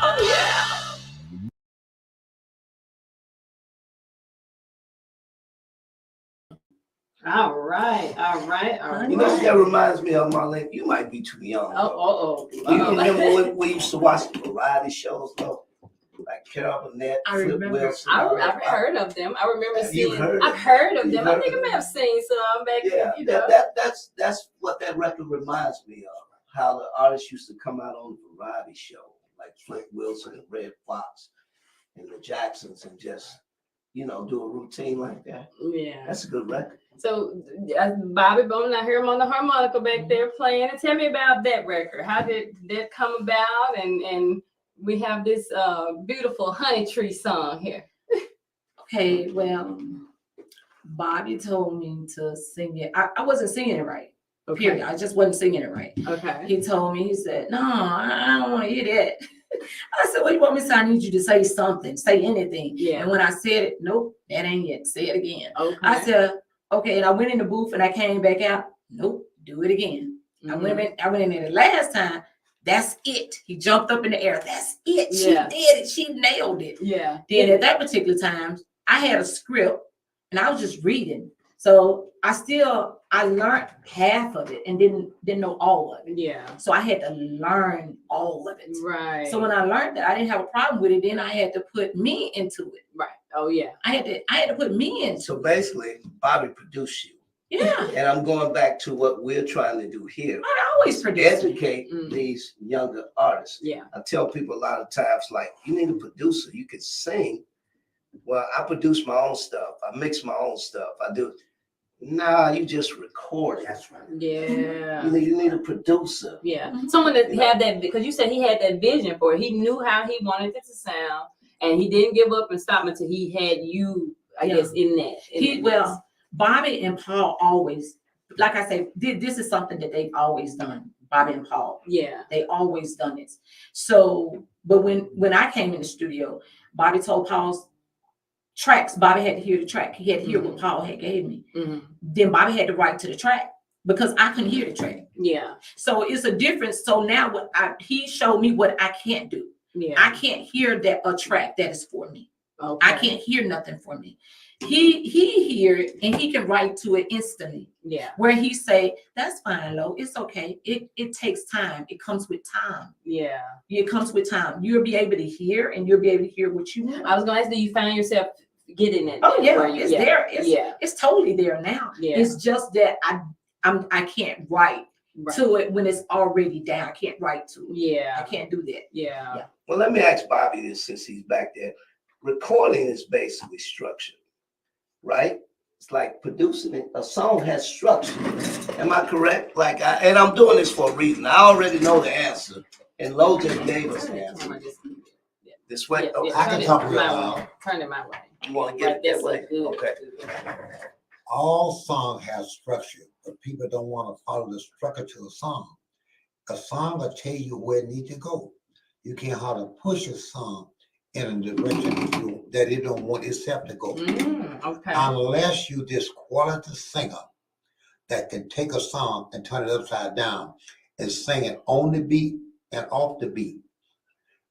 Oh yeah. All right. You know, that reminds me of Marlena. You might be too young. Oh. You remember when we used to watch the variety shows, though? Like Carol Burnett, I Flip remember. Wilson. I've heard of them. I remember Have you seeing. heard I've heard of You them. I heard think I of may have seen some back Yeah, then. You know. that's what that record reminds me of. How the artists used to come out on the variety show, like Flip Wilson and Red Fox and the Jacksons, and just, you know, do a routine like that. Yeah. That's a good record. So Bobby Bowman, I hear him on the harmonica back there playing. And tell me about that record. How did that come about? And we have this beautiful Honey Tree song here. Okay, well, Bobby told me to sing it. I wasn't singing it right. Period. I just wasn't singing it right. Okay. He told me, he said, no, I don't want to hear that. I said, what you want me to say? I need you to say something, say anything. Yeah. And when I said it, nope, that ain't it. Say it again. Okay. I said, okay. And I went in the booth and I came back out. Nope, do it again. I went in there the last time. That's it. He jumped up in the air. That's it. She Yeah. did it. She nailed it. Yeah. Then at that particular time, I had a script and I was just reading. So I learned half of it and didn't know all of it. Yeah. So I had to learn all of it. Right. So when I learned that, I didn't have a problem with it. Then I had to put me into it. Right. Oh yeah. I had to put me into So it. basically, Bobby produced you. Yeah. And I'm going back to what we're trying to do here. I always produce. Educate these younger artists. Yeah. I tell people a lot of times, like, you need a producer. You can sing. Well, I produce my own stuff. I mix my own stuff. I do. Nah, you just record it. That's right. Yeah. You need a producer. Yeah. Someone that had that, because you said he had that vision for it. He knew how he wanted it to sound, and he didn't give up and stop until he had you, I guess, in that. Bobby and Paul always, like I say, this is something that they've always done. Bobby and Paul. Yeah. They always done it. So, but when I came in the studio, Bobby told Paul's tracks. Bobby had to hear the track. He had to hear what Paul had gave me. Then Bobby had to write to the track because I couldn't hear the track. Yeah. So it's a difference. So now he showed me what I can't do. Yeah. I can't hear a track that is for me. Okay. I can't hear nothing for me. He hear it and he can write to it instantly. Yeah. Where he say, that's fine, Lo. It's okay. It takes time. It comes with time. Yeah. It comes with time. You'll be able to hear and you'll be able to hear what you want. I was gonna ask, do you find yourself getting it? Oh yeah, it's there. Yeah. It's totally there now. Yeah. It's just that I can't write to it when it's already down. I can't write to it. Yeah. I can't do that. Yeah. Well, let me ask Bobby this since he's back there. Recording is basically structured, right? It's like producing it. A song has structure. Am I correct? And I'm doing this for a reason. I already know the answer. And Lo just gave us the answer. This way? Yeah, Okay. yeah. I can talk real my loud. way. Turn it my way. You want to get it that That's way? good. Okay. All song has structure, but people don't want to follow the structure to a song. A song will tell you where it needs to go. You can't how to push a song in a direction that it don't want itself to go. Okay. Unless you this quality singer that can take a song and turn it upside down and sing it on the beat and off the beat,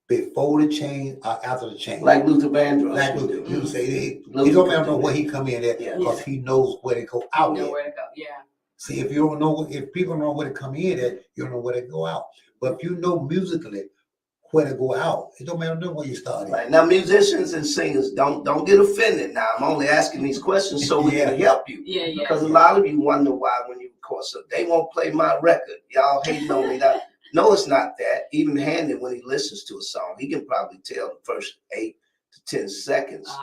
before the change or after the change. Like Luther Vandross. Like would Luther, do. you say he Luther don't could ever do know where that. he come in at Yeah. because he knows where to go You out know at. where to go. Yeah. See, if you don't know, if people know where to come in at, you don't know where to go out. But if you know musically where to go out, it don't matter where you started. Right. Now, musicians and singers, don't get offended now. I'm only asking these questions so we can help you. Yeah, yeah. Because a lot of you wonder why when you record, so they won't play my record. Y'all hating on me now. No, it's not that. Even Handy, when he listens to a song, he can probably tell the first 8 to 10 seconds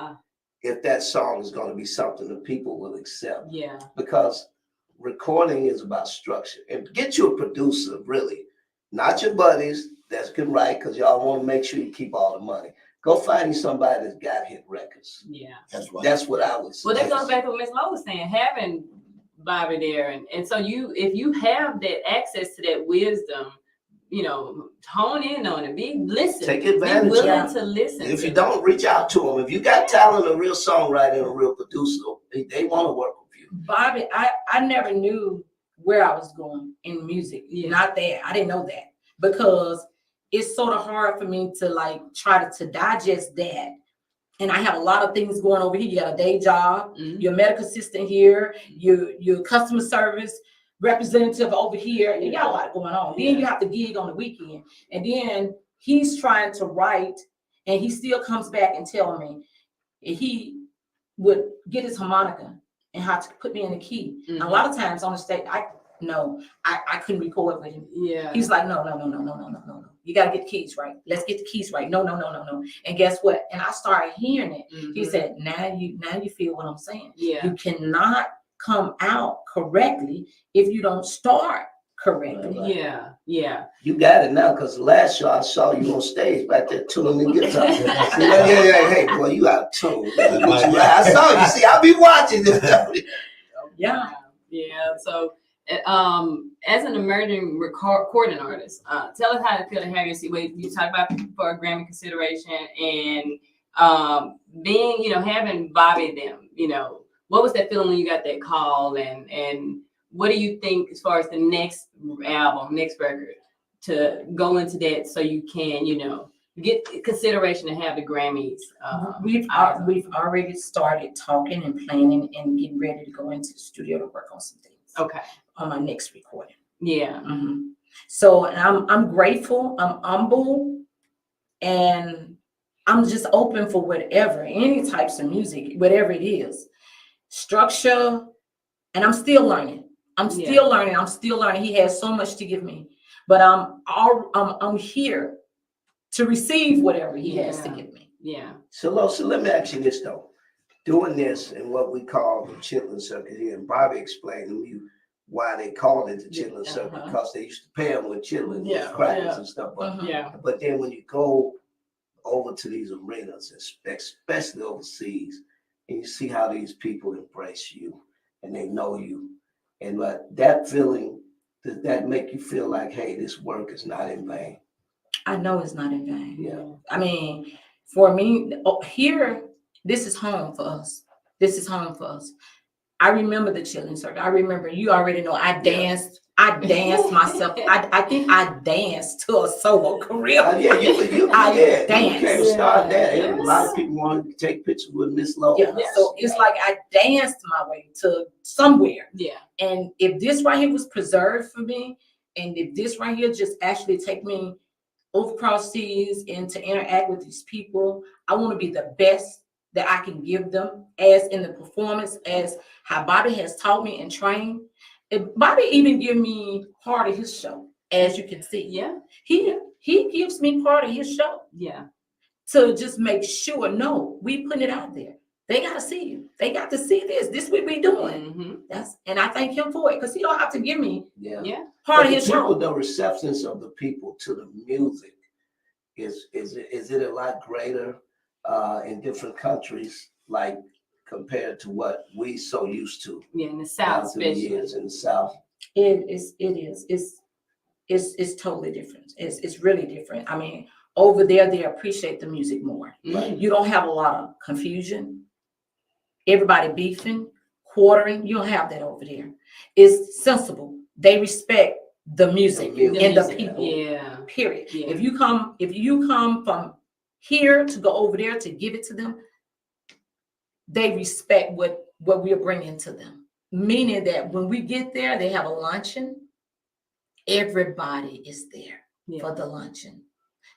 if that song is going to be something that people will accept. Yeah. Because recording is about structure. And get you a producer, really, not your buddies that can write, because y'all want to make sure you keep all the money. Go find you somebody that's got hit records. Yeah. That's right. That's what I would say. Well, that goes back to what Mizz Lowe was saying, having Bobby there. And so if you have that access to that wisdom, you know, hone in on it. Take advantage. Be willing to listen. If you don't, reach out to them. If you got talent, a real songwriter and a real producer, they want to work with you. Bobby, I never knew where I was going in music. Yeah. Not that. I didn't know that. Because it's sort of hard for me to like try to digest that. And I have a lot of things going over here. You got a day job, you're a medical assistant here, you're customer service representative over here. You got a lot going on. Then you have to gig on the weekend. And then he's trying to write, and he still comes back and tell me he would get his harmonica and how to put me in the key. And a lot of times on the stage, I couldn't record with him. Yeah. He's like, no. You gotta get the keys right. Let's get the keys right. No. And guess what? And I started hearing it. He said, now you feel what I'm saying. Yeah. You cannot come out correctly if you don't start correctly. Yeah. Yeah. You got it now, because the last show I saw you on stage back there tuning the guitar. Yeah. Hey, boy, you out of tune. I saw you. See, I be watching this stuff. Yeah. Yeah. So, as an emerging recording artist, tell us how it feel to have your seat. You talk about for a Grammy consideration and being, you know, having Bobby them, you know, what was that feeling when you got that call, and what do you think as far as the next album, next record, to go into that so you can, you know, get consideration and have the Grammys? We've already started talking and planning and getting ready to go into the studio to work on some things. Okay. On my next recording. Yeah. So I'm grateful, I'm humble, and I'm just open for whatever, any types of music, whatever it is. Structure, and I'm still learning. I'm still learning. He has so much to give me, but I'm here to receive whatever he has to give me. Yeah. So let me ask you this though. Doing this in what we call the Chitlin Circuit here, and Bobby explained to me why they called it the Chitlin Circuit, because they used to pay them with chitlins, with crackers and stuff. But then when you go over to these arenas, especially overseas, and you see how these people embrace you and they know you, and that feeling, does that make you feel like, hey, this work is not in vain? I know it's not in vain. Yeah. I mean, for me, here, this is home for us. I remember the Chitlin Circuit. I remember, you already know, I danced myself. I think I danced to a solo career. You danced. You start that. A lot of people want to take pictures with Mizz Lowe. Yeah. So it's like I danced my way to somewhere. Yeah. And if this right here was preserved for me, and if this right here just actually take me over cross seas and to interact with these people, I want to be the best that I can give them, as in the performance, as how Bobby has taught me and trained. And Bobby even give me part of his show, as you can see. Yeah. He gives me part of his show. Yeah. To just make sure, no, we put it out there. They got to see you. They got to see this. This what we doing. And I thank him for it, because he don't have to give me part of his show. The reception of the people to the music is it a lot greater in different countries like compared to what we so used to. Yeah, in the down South, through the especially. years in the South. It is. It's totally different. It's really different. I mean, over there, they appreciate the music more. Mhm. You don't have a lot of confusion. Everybody beefing, quartering. You don't have that over there. It's sensible. They respect the music The and the music, people. yeah. Period. Yeah. If you come from here to go over there to give it to them, they respect what we are bringing to them. Meaning that when we get there, they have a luncheon. Everybody is there for the luncheon.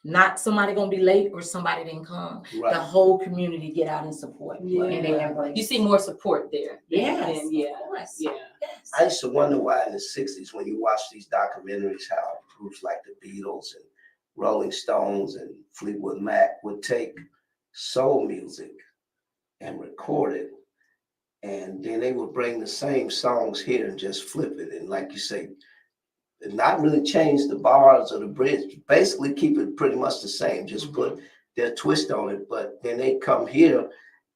Not somebody gonna be late or somebody didn't come. Right. The whole community get out and support. Yeah. And they embrace. You see more support there. Yes, Yeah. of course. Yeah. Yes. I used to wonder why in the 60s, when you watch these documentaries, how groups like the Beatles and Rolling Stones and Fleetwood Mac would take soul music and record it. And then they would bring the same songs here and just flip it. And like you say, not really change the bars or the bridge, basically keep it pretty much the same, just put their twist on it. But then they come here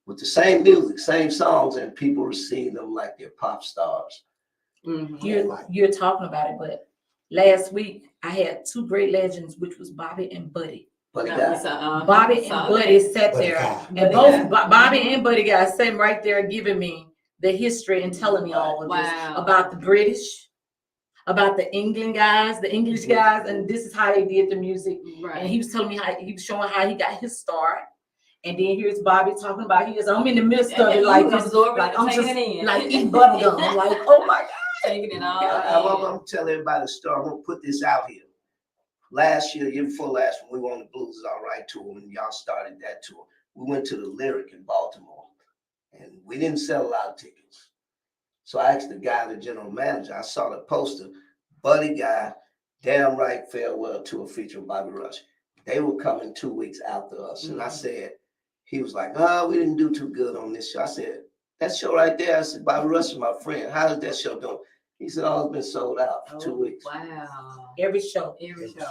with the same music, same songs, and people receive them like they're pop stars. You're talking about it, but last week I had two great legends, which was Bobby and Buddy. Buddy That Guy. was, Bobby and Buddy sat Buddy there, Guy. and both Bobby and Buddy Guy sitting right there giving me the history and telling me all of this Wow. about the British, about the England guys, the English guys, and this is how they did the music. Right. And he was telling me how he was showing how he got his start. And then here's Bobby talking about I'm in the midst of it, like this, like I'm just like eating bubblegum. I'm like, oh my God. Taking it all. I'm gonna tell everybody a story. I'm gonna put this out here. Last year before last, when we won the Blues Is All Right tour, and y'all started that tour, we went to the Lyric in Baltimore, and we didn't sell a lot of tickets. So I asked the guy, the general manager, I saw the poster, Buddy Guy, Damn Right Farewell Tour featuring Bobby Rush. They were coming 2 weeks after us, and I said, he was like, oh, we didn't do too good on this show. I said, that show right there, I said, Bobby Rush is my friend. How is that show doing? He said, oh, it's been sold out for 2 weeks. Wow. Every show.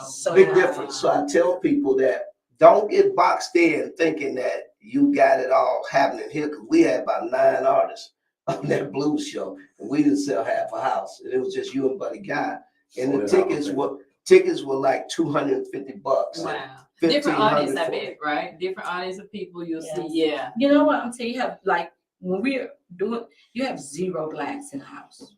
So Big difference. So I tell people that don't get boxed in thinking that you got it all happening here, because we had about 9 artists on that blues show, and we didn't sell half a house. And it was just you and Buddy Guy. And the tickets were like $250. Wow. Different audience, I bet, right? Different audience of people you'll see. Yeah. You know what? I'm telling you, have like when we're doing, you have 0 blacks in the house.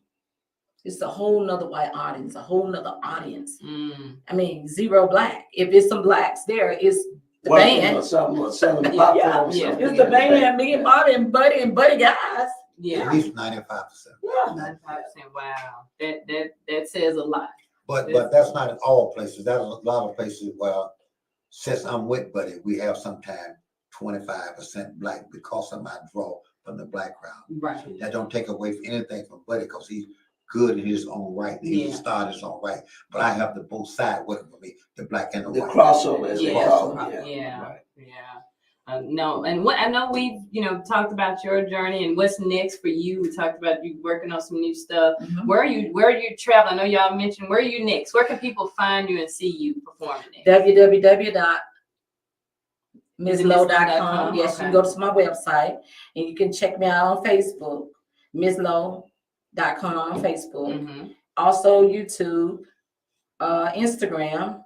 It's a whole nother white audience, a whole nother audience. I mean, 0 black. If it's some blacks there, it's the band. Or something, or selling popcorn. It's the band, me and Bobby and Buddy guys. Yeah. At least 95%. Yeah. 95%. Wow. That says a lot. But that's not in all places. There's a lot of places where, since I'm with Buddy, we have sometimes 25% black because of my draw from the black crowd. Right. That don't take away from anything from Buddy because he's good in his own right. He's a star in his own right. But I have the both sides working for me, the black and the white. Crossover, as they call it. Yeah. No, and what I know we've talked about your journey and what's next for you. We talked about you working on some new stuff. Where are you traveling? I know y'all mentioned where are you next? Where can people find you and see you performing next? www.MizzLowe.com. Yes, you can go to my website and you can check me out on Facebook, MizzLowe.com on Facebook. Also YouTube, Instagram,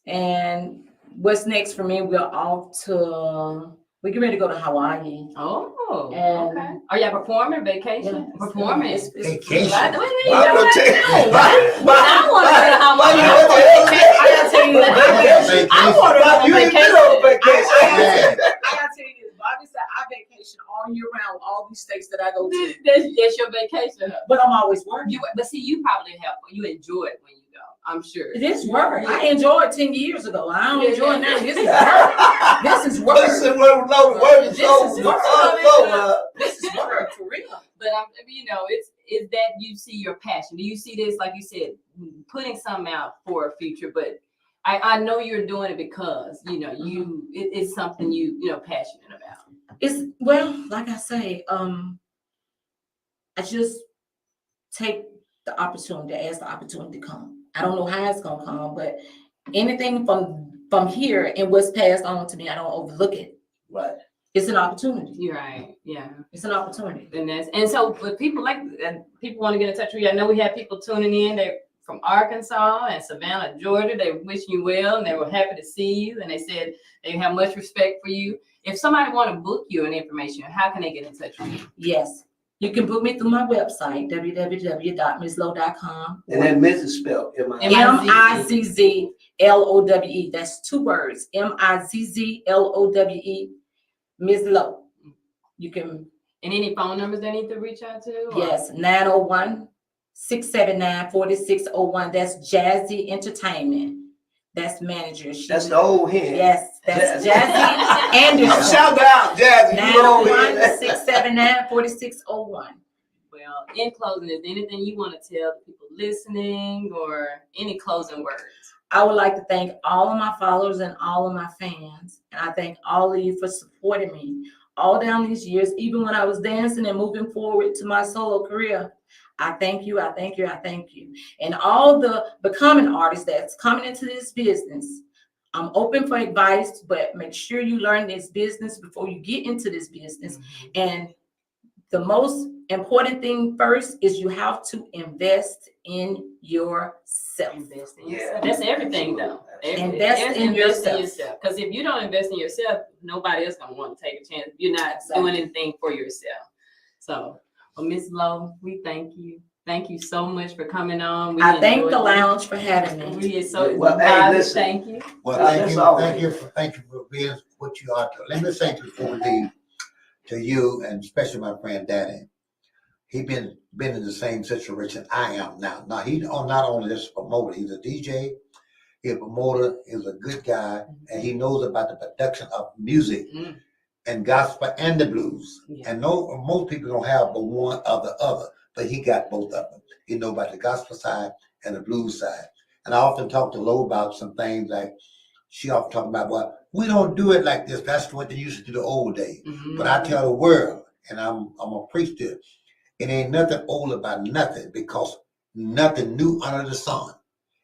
and what's next for me? We're getting ready to go to Hawaii. Oh, and okay. Are y'all performing? Vacation? Performing? Vacation. I want to go to Hawaii. I gotta tell you, I want to go on vacation. I gotta tell you this. Bobby said I vacation all year round with all these states that I go to. That's your vacation. But I'm always working. But see, you probably you enjoy it when you go. I'm sure. It is work. I enjoyed it 10 years ago. I don't enjoy it now. This is work. This is work. This is work for real. But it's that you see your passion. Do you see this, like you said, putting something out for a future? But I know you're doing it because it's something you passionate about. It's like I say, I just take the opportunity, ask the opportunity to come. I don't know how it's gonna come, but anything from here and what's passed on to me, I don't overlook it. Right. It's an opportunity. You're right. Yeah. It's an opportunity. And so for people people want to get in touch with you. I know we have people tuning in. They're from Arkansas and Savannah, Georgia. They wish you well and they were happy to see you. And they said they have much respect for you. If somebody want to book you and information, how can they get in touch with you? Yes. You can book me through my website, www.mizzlowe.com. And then Mizz is spelled Mizzlowe. That's 2 words. Mizzlowe. Mizz Lowe. You can. And any phone numbers they need to reach out to? Or? Yes, 901-679-4601. That's Jazzy Entertainment. That's manager. That's the old hen. Yes, that's Jazzy Anderson. Shout out, Jazzy. 901-679-4601. Well, in closing, is there anything you want to tell the people listening or any closing words? I would like to thank all of my followers and all of my fans. And I thank all of you for supporting me all down these years, even when I was dancing and moving forward to my solo career. I thank you, I thank you, I thank you. And all the becoming artists that's coming into this business, I'm open for advice, but make sure you learn this business before you get into this business. And the most important thing first is you have to invest in yourself. Invest in yourself. That's everything, though. Invest in yourself. Because if you don't invest in yourself, nobody else gonna want to take a chance. You're not doing anything for yourself. So, well, Mizz Lowe, we thank you. Thank you so much for coming on. I thank the lounge for having me. We are so hey, listen. Thank you. Well, thank you for being what you are. Let me say before we leave to you, and especially my friend Danny. He been in the same situation I am now. Now he's not only just a promoter, he's a DJ, he's a promoter, he's a good guy, and he knows about the production of music and gospel and the blues. Yeah. And most people don't have but one or the other, but he got both of them. He knows about the gospel side and the blues side. And I often talk to Lowe about some things like she often talk about, well, we don't do it like this. That's what they used to do the old days. But I tell the world, and I'm a priest, it ain't nothing old about nothing, because nothing new under the sun.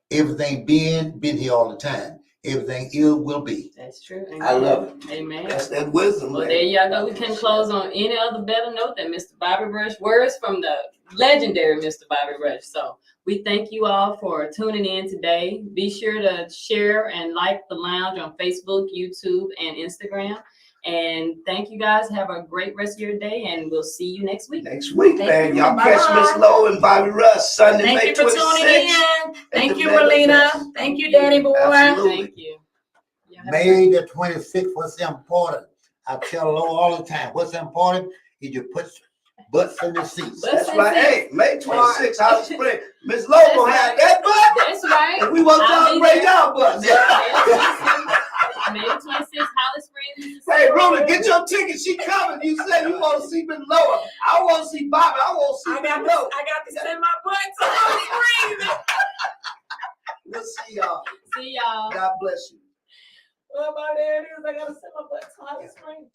Everything been here all the time. Everything will be. That's true. Amen. I love it. Amen. That's that wisdom. Well, man. there y'all go. We can close on any other better note than Mr. Bobby Rush. Words from the legendary Mr. Bobby Rush. So we thank you all for tuning in today. Be sure to share and like the lounge on Facebook, YouTube, and Instagram. And thank you guys. Have a great rest of your day, and we'll see you next week. Next week, man. Y'all catch Mizz Lowe and Bobby Rush Sunday, Thank May you for 26th. tuning in. Thank you, Marlena. Thank you, Danny boy. Absolutely. Thank you. May the 26th, what's important? I tell Lowe all the time, what's important is you put butts in the seats. That's right. Hey, May 26th, Holly Springs. Mizz Lowe gonna have that butt. That's right. And we want y'all to bring y'all butts. May 26th, Holly Springs. Hey, Rudy, get your ticket. She coming. You said you want to see Mizz Lowe. I want to see Bobby. I want to see Mizz Lowe. I got to send my butt to Holly Springs. We'll see y'all. See y'all. God bless you. Well, there it is. I got to send my butt to Holly Springs.